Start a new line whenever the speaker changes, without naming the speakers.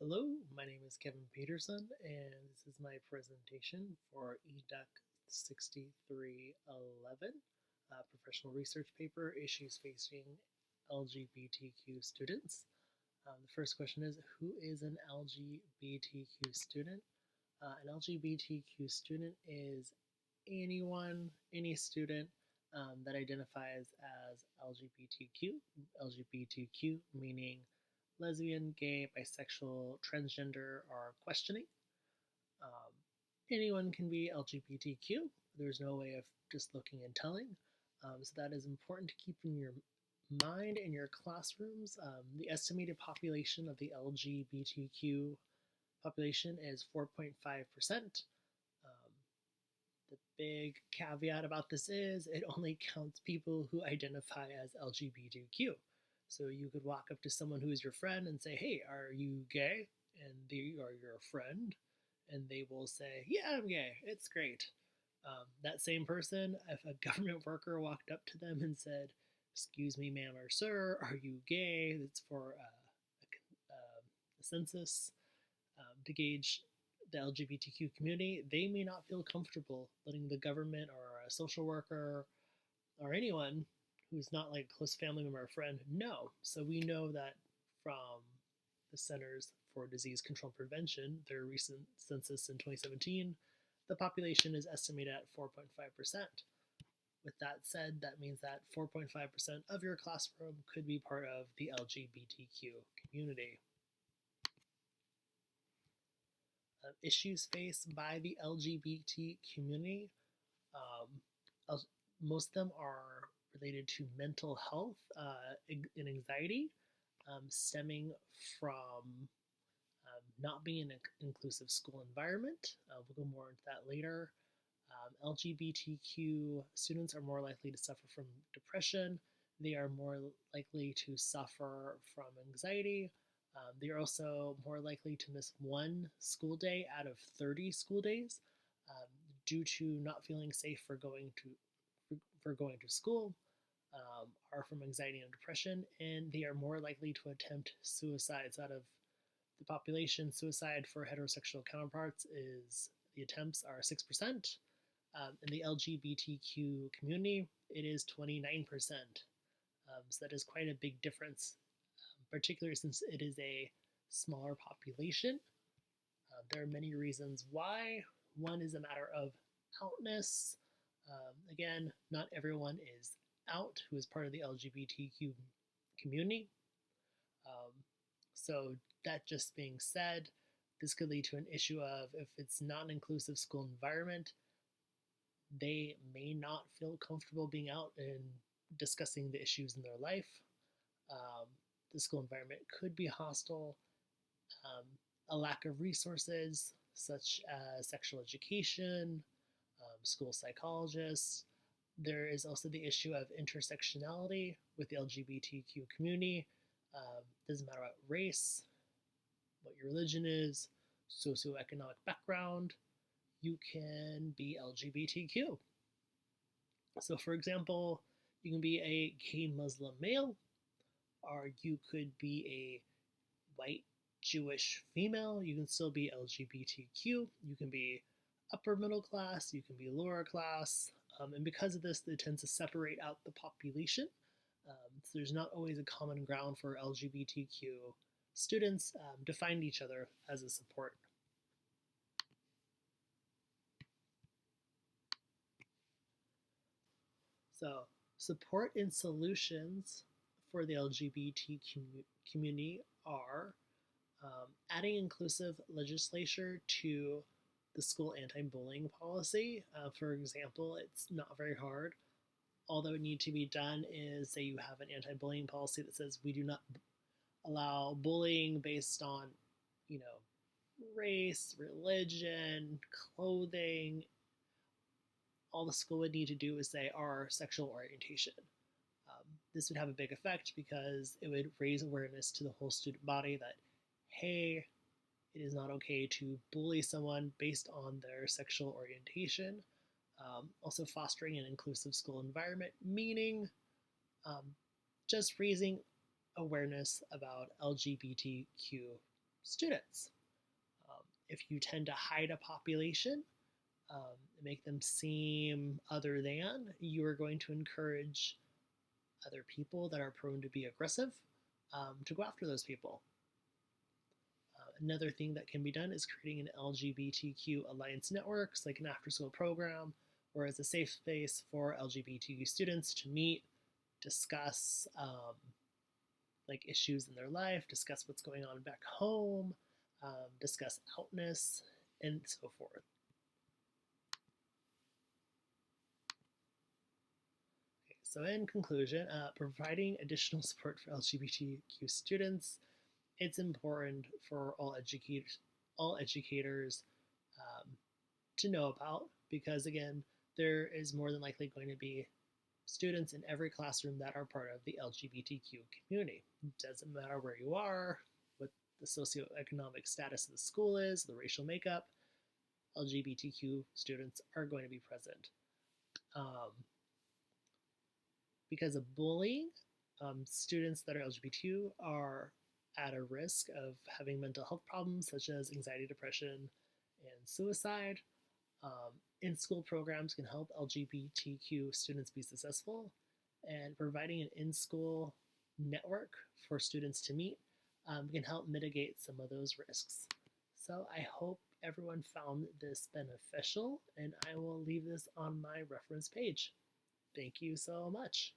Hello, my name is Kevin Peterson, and this is my presentation for EDUC 6311, Professional Research Paper, Issues Facing LGBTQ Students. The first question is, who is an LGBTQ student? An LGBTQ student is anyone, any student that identifies as LGBTQ. LGBTQ meaning lesbian, gay, bisexual, transgender, or questioning. Um, Anyone can be LGBTQ. There's no way of just looking and telling. So that is important to keep in your mind in your classrooms. The estimated population of the LGBTQ population is 4.5%. Um, the big caveat about this is it only counts people who identify as LGBTQ. So you could walk up to someone who is your friend and say, "Hey, are you gay?" And they are your friend, and they will say, "Yeah, I'm gay. It's great." That same person, if a government worker walked up to them and said, "Excuse me, ma'am or sir, are you gay?" That's for a census to gauge the LGBTQ community. They may not feel comfortable letting the government or a social worker or anyone who's not like a close family member or friend know. So we know that from the Centers for Disease Control and Prevention, their recent census in 2017, the population is estimated at 4.5%. With that said, that means that 4.5% of your classroom could be part of the LGBTQ community. Issues faced by the LGBT community, um, most of them are related to mental health and anxiety, stemming from not being in an inclusive school environment. We'll go more into that later. LGBTQ students are more likely to suffer from depression. They are more likely to suffer from anxiety. They are also more likely to miss one school day out of 30 school days um, due to not feeling safe for going to school, are from anxiety and depression, and they are more likely to attempt suicides. Out of the population, suicide for heterosexual counterparts is the attempts are 6%. In the LGBTQ community, it is 29%. So that is quite a big difference, particularly since it is a smaller population. There are many reasons why. One is a matter of outness. Again, not everyone is out who is part of the LGBTQ community. Um, so, that just being said, this could lead to an issue of if it's not an inclusive school environment, they may not feel comfortable being out and discussing the issues in their life. Um, the school environment could be hostile. Um, a lack of resources such as sexual education, school psychologists. There is also the issue of intersectionality with the LGBTQ community. Doesn't matter what race, what your religion is, socioeconomic background, you can be LGBTQ. So, for example, you can be a gay Muslim male, or you could be a white Jewish female. You can still be LGBTQ. You can be upper middle class. You can be lower class. And because of this, it tends to separate out the population. So there's not always a common ground for LGBTQ students to find each other as a support. So, support and solutions for the LGBT community are adding inclusive legislature to the school anti-bullying policy. For example, it's not very hard. All that would need to be done is say you have an anti-bullying policy that says we do not allow bullying based on, you know, race, religion, clothing. All the school would need to do is say our sexual orientation. This would have a big effect because it would raise awareness to the whole student body that, hey, it is not okay to bully someone based on their sexual orientation. Also, fostering an inclusive school environment, meaning um, just raising awareness about LGBTQ students. If you tend to hide a population, make them seem other than, you are going to encourage other people that are prone to be aggressive to go after those people. Another thing that can be done is creating an LGBTQ alliance networks, like an after-school program, or as a safe space for LGBTQ students to meet, discuss like issues in their life, discuss what's going on back home, discuss outness, and so forth. Okay, so in conclusion, providing additional support for LGBTQ students, it's important for all educators to know about, because again, there is more than likely going to be students in every classroom that are part of the LGBTQ community. It doesn't matter where you are, what the socioeconomic status of the school is, the racial makeup, LGBTQ students are going to be present. Because of bullying, students that are LGBTQ are at a risk of having mental health problems such as anxiety, depression, and suicide. In-school programs can help LGBTQ students be successful, and providing an in-school network for students to meet can help mitigate some of those risks. So I hope everyone found this beneficial, and I will leave this on my reference page. Thank you so much.